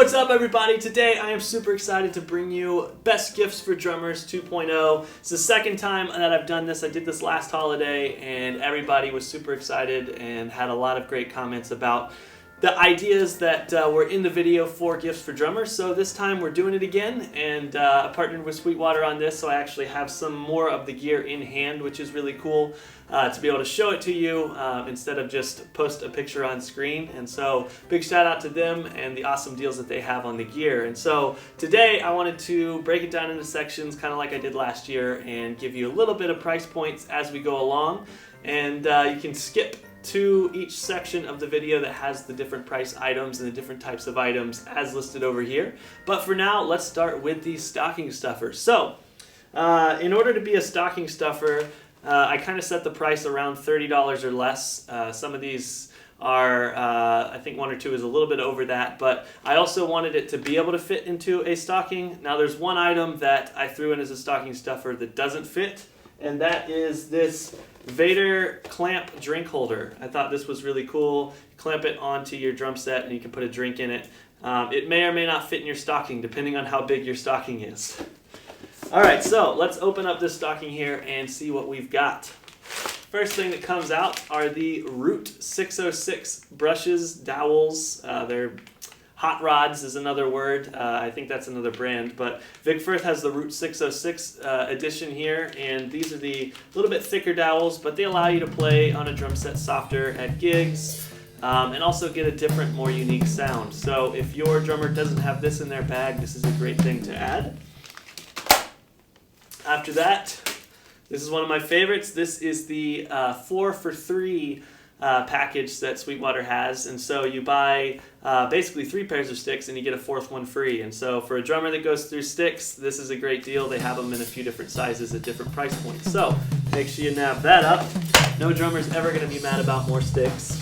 What's up, everybody? Today I am super excited to bring you Best Gifts for Drummers 2.0. It's the second time that I've done this. I did this last holiday and everybody was super excited and had a lot of great comments about the ideas that were in the video for Gifts for Drummers. So this time we're doing it again, and I partnered with Sweetwater on this, so I actually have some more of the gear in hand, which is really cool to be able to show it to you instead of just post a picture on screen. And so big shout out to them and the awesome deals that they have on the gear. And so today I wanted to break it down into sections, kind of like I did last year, and give you a little bit of price points as we go along. And you can skip to each section of the video that has the different price items and the different types of items as listed over here. But for now, let's start with the stocking stuffers. So in order to be a stocking stuffer, I kind of set the price around $30 or less. Some of these are, I think one or two is a little bit over that, but I also wanted it to be able to fit into a stocking. Now there's one item that I threw in as a stocking stuffer that doesn't fit, and that is this Vader clamp drink holder. I thought this was really cool. You clamp it onto your drum set and you can put a drink in it. It may or may not fit in your stocking depending on how big your stocking is. Alright, so let's open up this stocking here and see what we've got. First thing that comes out are the Root 606 brushes, dowels. They're Hot Rods is another word. I think that's another brand, but Vic Firth has the Root 606 edition here, and these are the little bit thicker dowels, but they allow you to play on a drum set softer at gigs, and also get a different, more unique sound. So if your drummer doesn't have this in their bag, this is a great thing to add. After that, this is one of my favorites. This is the 4 for 3 package that Sweetwater has, and so you buy basically 3 pairs of sticks and you get a 4th one free. And so for a drummer that goes through sticks, this is a great deal. They have them in a few different sizes at different price points, so make sure you nab that up. No drummer's ever going to be mad about more sticks.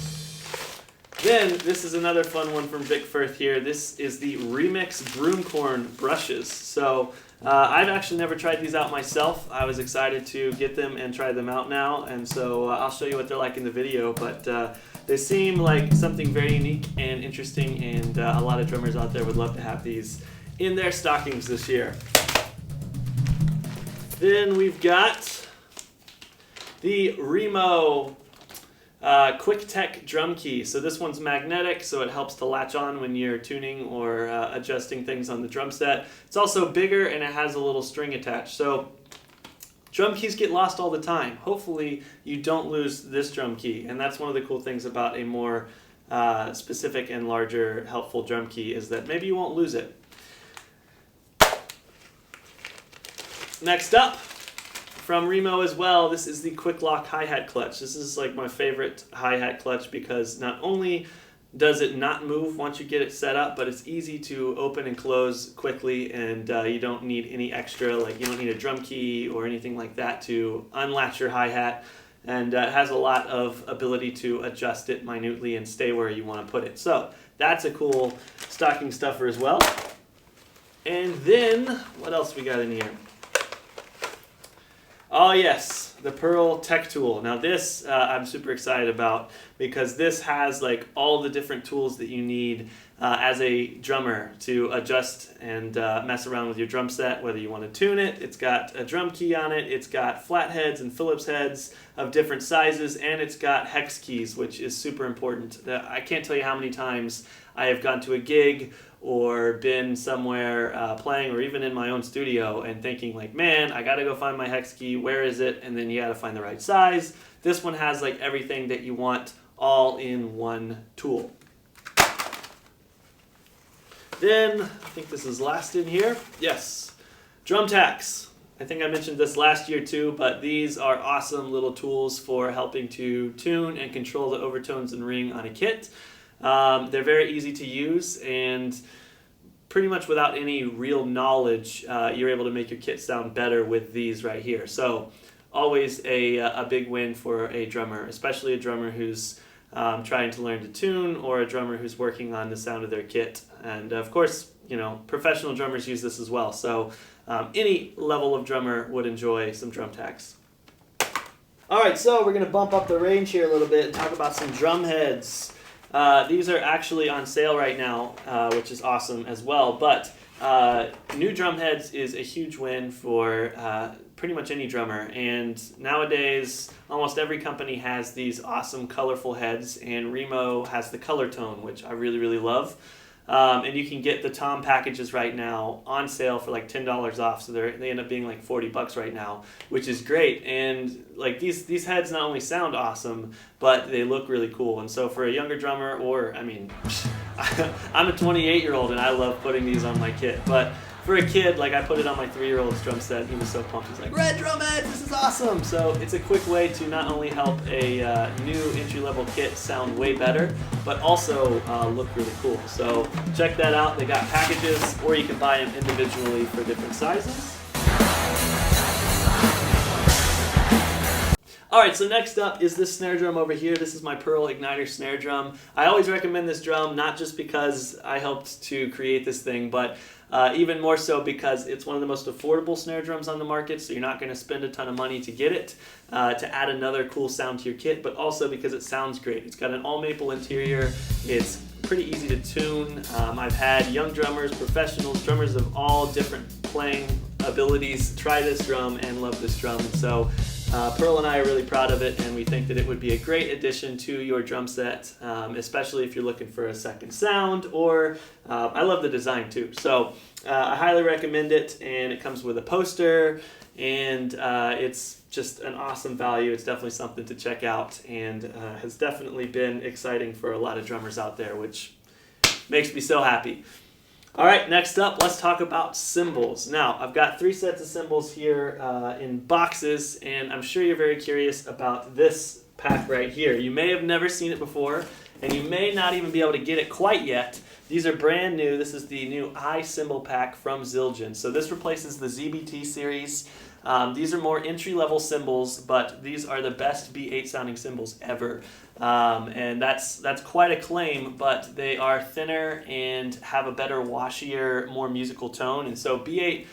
Then this is another fun one from Vic Firth here. This is the Remix Broomcorn brushes. So I've actually never tried these out myself. I was excited to get them and try them out now, and so I'll show you what they're like in the video, but they seem like something very unique and interesting, and a lot of drummers out there would love to have these in their stockings this year. Then we've got the Remo Quick Tech drum key. So this one's magnetic, so it helps to latch on when you're tuning or adjusting things on the drum set. It's also bigger and it has a little string attached. So drum keys get lost all the time. Hopefully you don't lose this drum key, and that's one of the cool things about a more specific and larger helpful drum key, is that maybe you won't lose it. Next up, from Remo as well, this is the Quick Lock hi-hat clutch. This is like my favorite hi-hat clutch because not only does it not move once you get it set up, but it's easy to open and close quickly, and you don't need any extra, like you don't need a drum key or anything like that to unlatch your hi-hat, and it has a lot of ability to adjust it minutely and stay where you want to put it. So that's a cool stocking stuffer as well. And then, what else we got in here? Oh yes, the Pearl Tech Tool. Now this I'm super excited about because this has like all the different tools that you need as a drummer to adjust and mess around with your drum set, whether you want to tune it. It's got a drum key on it, it's got flat heads and Phillips heads of different sizes, and it's got hex keys, which is super important. I can't tell you how many times I have gone to a gig or been somewhere playing, or even in my own studio, and thinking like, man, I gotta go find my hex key, where is it? And then you gotta find the right size. This one has like everything that you want all in one tool. Then, I think this is last in here. Yes, drum tacks. I think I mentioned this last year too, but these are awesome little tools for helping to tune and control the overtones and ring on a kit. They're very easy to use, and pretty much without any real knowledge, you're able to make your kit sound better with these right here. So always a big win for a drummer, especially a drummer who's trying to learn to tune, or a drummer who's working on the sound of their kit. And of course, you know, professional drummers use this as well. So any level of drummer would enjoy some drum tacks. All right, so we're going to bump up the range here a little bit and talk about some drum heads. These are actually on sale right now, which is awesome as well. But new drum heads is a huge win for pretty much any drummer. And nowadays, almost every company has these awesome colorful heads, and Remo has the color tone, which I really, really love. And you can get the tom packages right now on sale for like $10 off, so they end up being like $40 right now, which is great. And like these heads not only sound awesome, but they look really cool. And so for a younger drummer, or I mean, I'm a 28-year-old and I love putting these on my kit, but for a kid, like I put it on my 3-year-old's drum set, he was so pumped. He's like, "Red drum heads, this is awesome!" So it's a quick way to not only help a new entry-level kit sound way better, but also look really cool. So check that out. They got packages, or you can buy them individually for different sizes. Alright, so next up is this snare drum over here. This is my Pearl Igniter snare drum. I always recommend this drum, not just because I helped to create this thing, but even more so because it's one of the most affordable snare drums on the market, so you're not going to spend a ton of money to get it, to add another cool sound to your kit, but also because it sounds great. It's got an all-maple interior. It's pretty easy to tune. I've had young drummers, professionals, drummers of all different playing abilities try this drum and love this drum. And so Pearl and I are really proud of it, and we think that it would be a great addition to your drum set, especially if you're looking for a second sound, or I love the design too. So I highly recommend it, and it comes with a poster, and it's just an awesome value. It's definitely something to check out, and has definitely been exciting for a lot of drummers out there, which makes me so happy. All right, next up, let's talk about cymbals. Now, I've got 3 sets of cymbals here in boxes, and I'm sure you're very curious about this pack right here. You may have never seen it before, and you may not even be able to get it quite yet. These are brand new. This is the new cymbal pack from Zildjian. So this replaces the ZBT series. These are more entry-level cymbals, but these are the best B8 sounding cymbals ever. And that's quite a claim, but they are thinner and have a better, washier, more musical tone. And so B8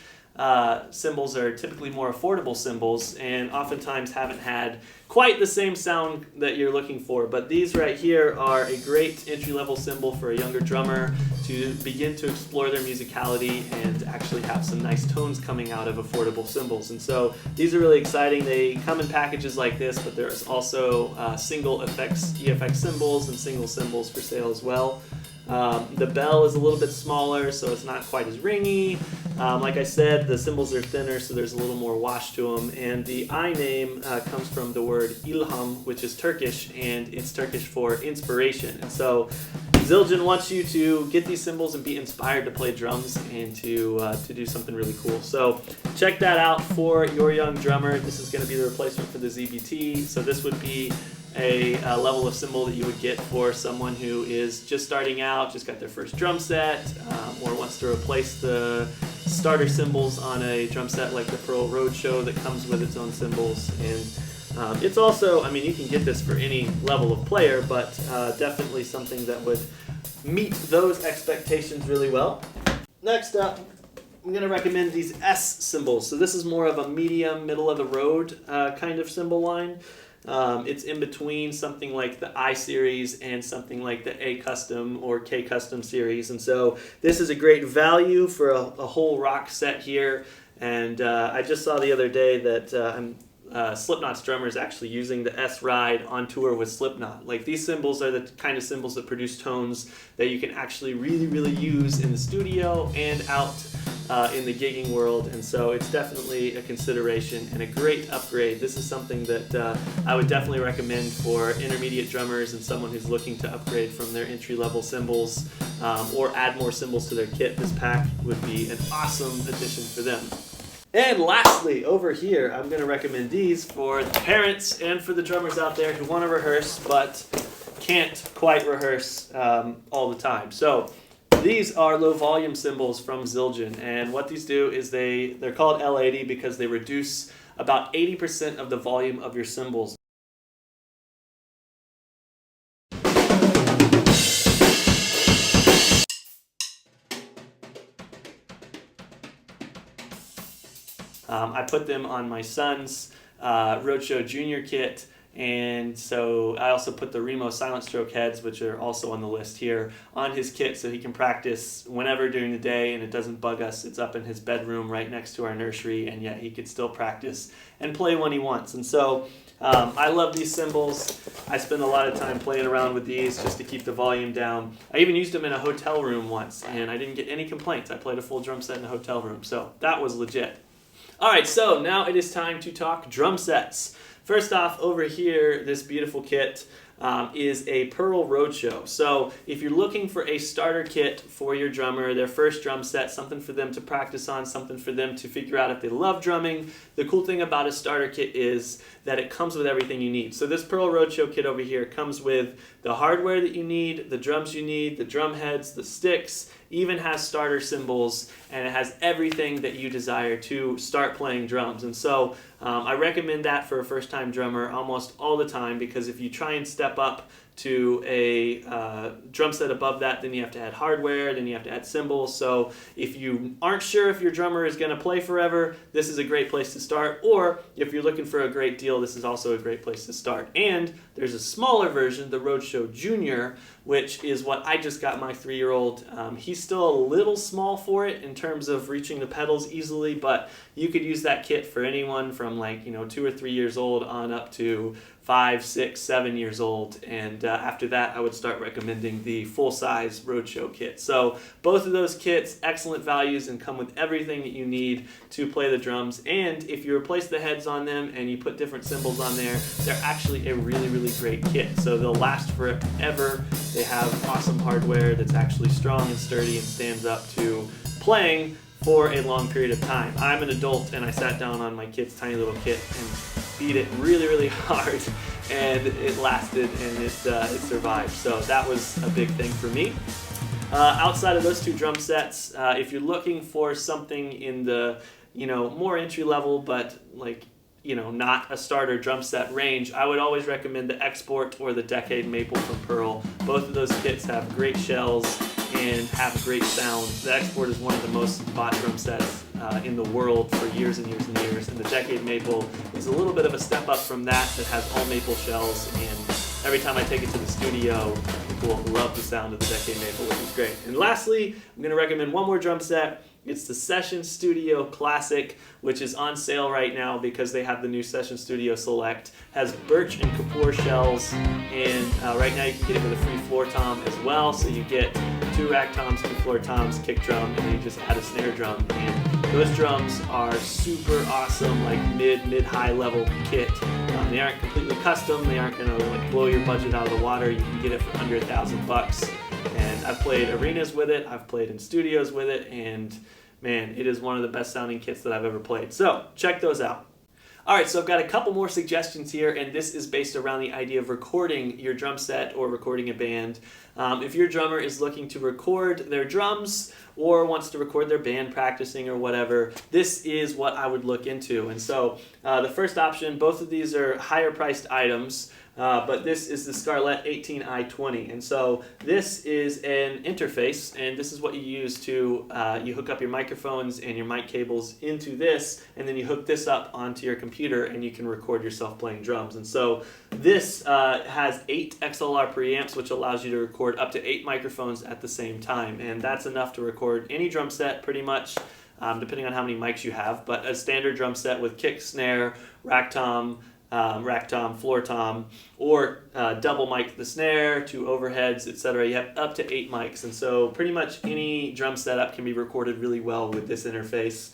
cymbals are typically more affordable cymbals, and oftentimes haven't had quite the same sound that you're looking for. But these right here are a great entry-level cymbal for a younger drummer to begin to explore their musicality and actually have some nice tones coming out of affordable cymbals. And so these are really exciting. They come in packages like this, but there's also single effects, EFX cymbals, and single cymbals for sale as well. The bell is a little bit smaller, so it's not quite as ringy. Like I said, the cymbals are thinner, so there's a little more wash to them. And the I name comes from the word ilham, which is Turkish, and it's Turkish for inspiration. And so Zildjian wants you to get these cymbals and be inspired to play drums and to do something really cool. So check that out for your young drummer. This is going to be the replacement for the ZBT. So this would be a level of cymbal that you would get for someone who is just starting out, just got their first drum set, or wants to replace the starter cymbals on a drum set like the Pearl Roadshow that comes with its own cymbals. And it's also, I mean, you can get this for any level of player, but definitely something that would meet those expectations really well. Next up, I'm going to recommend these S cymbals. So this is more of a medium, middle of the road kind of cymbal line. It's in between something like the I series and something like the A custom or K custom series. And so this is a great value for a whole rock set here. And I just saw the other day that Slipknot's drummer is actually using the S Ride on tour with Slipknot. Like, these cymbals are the kind of cymbals that produce tones that you can actually really, really use in the studio and out in the gigging world. And so it's definitely a consideration and a great upgrade. This is something that I would definitely recommend for intermediate drummers and someone who's looking to upgrade from their entry-level cymbals or add more cymbals to their kit. This pack would be an awesome addition for them. And lastly, over here, I'm going to recommend these for the parents and for the drummers out there who want to rehearse but can't quite rehearse all the time. So these are low volume cymbals from Zildjian, and what these do is they're called L80 because they reduce about 80% of the volume of your cymbals. I put them on my son's Roadshow Junior kit, And so I also put the Remo Silent Stroke heads, which are also on the list here, on his kit so he can practice whenever during the day and it doesn't bug us. It's up in his bedroom right next to our nursery, and yet he could still practice and play when he wants. And so I love these cymbals. I spend a lot of time playing around with these just to keep the volume down. I even used them in a hotel room once, and I didn't get any complaints. I played a full drum set in a hotel room, so that was legit. All right, so now it is time to talk drum sets. First off, over here, this beautiful kit is a Pearl Roadshow. So if you're looking for a starter kit for your drummer, their first drum set, something for them to practice on, something for them to figure out if they love drumming, the cool thing about a starter kit is that it comes with everything you need. So this Pearl Roadshow kit over here comes with the hardware that you need, the drums you need, the drum heads, the sticks, even has starter cymbals, and it has everything that you desire to start playing drums. And so I recommend that for a first-time drummer almost all the time, because if you try and step up to a drum set above that, then you have to add hardware, then you have to add cymbals. So if you aren't sure if your drummer is going to play forever, this is a great place to start. Or if you're looking for a great deal, this is also a great place to start. And there's a smaller version, the Roadshow Junior, which is what I just got my 3-year-old. He's still a little small for it in terms of reaching the pedals easily, but you could use that kit for anyone from 2 or 3 years old on up to 5, 6, 7 years old, and after that I would start recommending the full-size Roadshow kit. So both of those kits, excellent values, and come with everything that you need to play the drums. And if you replace the heads on them and you put different cymbals on there, they're actually a really, really great kit. So they'll last forever. They have awesome hardware that's actually strong and sturdy and stands up to playing for a long period of time. I'm an adult and I sat down on my kid's tiny little kit and beat it really, really hard, and it lasted and it survived. So that was a big thing for me. Outside of those two drum sets, if you're looking for something in the more entry level, but not a starter drum set range, I would always recommend the Export or the Decade Maple from Pearl. Both of those kits have great shells and have great sound. The Export is one of the most bought drum sets in the world for years and years and years, and the Decade Maple is a little bit of a step up from that has all maple shells, and every time I take it to the studio, people love the sound of the Decade Maple, which is great. And lastly, I'm going to recommend one more drum set. It's the Session Studio Classic, which is on sale right now because they have the new Session Studio Select. Has birch and Coop3r shells, and right now you can get it with a free floor tom as well. So you get 2 rack toms, 2 floor toms, kick drum, and then you just add a snare drum. And those drums are super awesome, mid-high level kit. They aren't completely custom. They aren't going to blow your budget out of the water. You can get it for under $1,000. And I've played arenas with it, I've played in studios with it, and man, it is one of the best sounding kits that I've ever played. So check those out. Alright, so I've got a couple more suggestions here, and this is based around the idea of recording your drum set or recording a band. If your drummer is looking to record their drums or wants to record their band practicing or whatever, this is what I would look into. And so the first option, both of these are higher priced items, but this is the Scarlett 18i20. And so this is an interface, and this is what you use to, you hook up your microphones and your mic cables into this, and then you hook this up onto your computer and you can record yourself playing drums. And so this has 8 XLR preamps, which allows you to record up to 8 microphones at the same time. And that's enough to record any drum set pretty much, depending on how many mics you have. But a standard drum set with kick, snare, rack tom, floor tom, or double mic the snare, 2 overheads, etc. You have up to 8 mics, and so pretty much any drum setup can be recorded really well with this interface.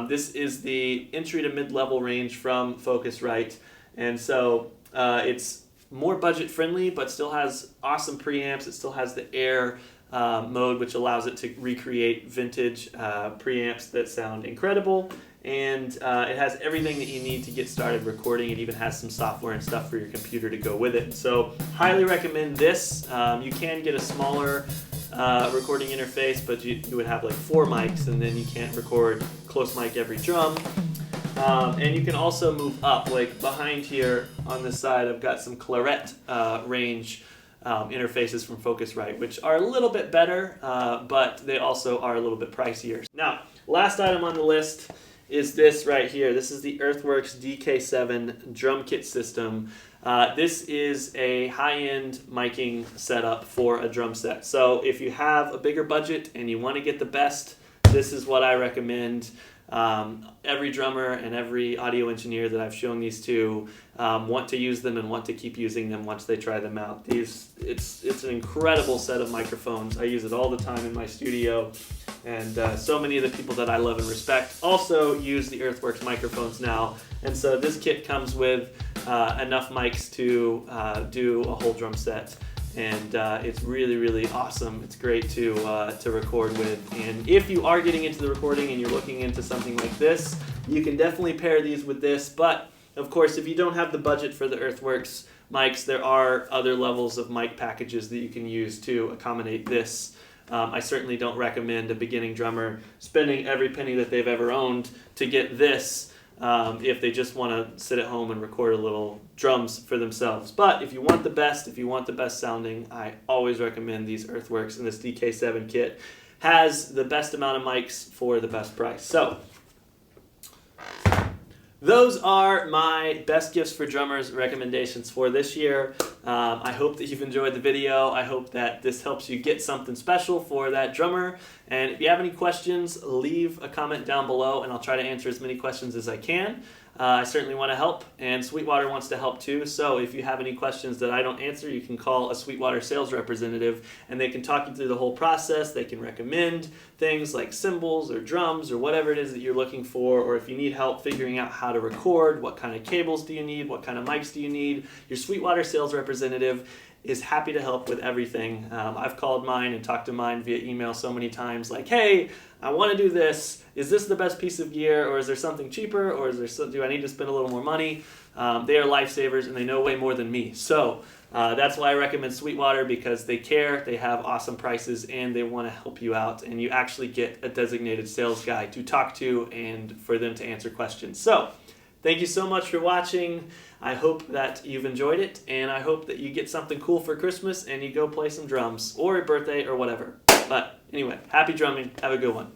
This is the entry to mid-level range from Focusrite, and so it's more budget friendly, but still has awesome preamps. It still has the air mode, which allows it to recreate vintage preamps that sound incredible. And it has everything that you need to get started recording. It even has some software and stuff for your computer to go with it. So highly recommend this. You can get a smaller recording interface, but you would have like 4 mics, and then you can't record close mic every drum. And you can also move up, like behind here on this side I've got some claret range interfaces from Focusrite, which are a little bit better, but they also are a little bit pricier. Now, last item on the list is this right here. This is the Earthworks DK7 drum kit system. This is a high-end miking setup for a drum set. So if you have a bigger budget and you want to get the best, this is what I recommend. Every drummer and every audio engineer that I've shown these to want to use them and want to keep using them once they try them out. It's an incredible set of microphones. I use it all the time in my studio, and so many of the people that I love and respect also use the Earthworks microphones now. And so this kit comes with enough mics to do a whole drum set. And it's really, really awesome. It's great to record with. And if you are getting into the recording and you're looking into something like this, you can definitely pair these with this. But of course, if you don't have the budget for the Earthworks mics, there are other levels of mic packages that you can use to accommodate this. I certainly don't recommend a beginning drummer spending every penny that they've ever owned to get this. If they just want to sit at home and record a little drums for themselves. But if you want the best sounding, I always recommend these Earthworks, and this DK7 kit has the best amount of mics for the best price. So those are my best gifts for drummers recommendations for this year. I hope that you've enjoyed the video. I hope that this helps you get something special for that drummer. And if you have any questions, leave a comment down below and I'll try to answer as many questions as I can. I certainly want to help, and Sweetwater wants to help too. So if you have any questions that I don't answer, you can call a Sweetwater sales representative and they can talk you through the whole process. They can recommend things like cymbals or drums or whatever it is that you're looking for, or if you need help figuring out how to record, what kind of cables do you need, what kind of mics do you need, your Sweetwater sales representative is happy to help with everything. I've called mine and talked to mine via email so many times, like, hey, I want to do this. Is this the best piece of gear, or is there something cheaper, or do I need to spend a little more money? They are lifesavers and they know way more than me. So that's why I recommend Sweetwater, because they care, they have awesome prices, and they want to help you out. And you actually get a designated sales guy to talk to and for them to answer questions. So thank you so much for watching. I hope that you've enjoyed it, and I hope that you get something cool for Christmas and you go play some drums or a birthday or whatever. But anyway, happy drumming. Have a good one.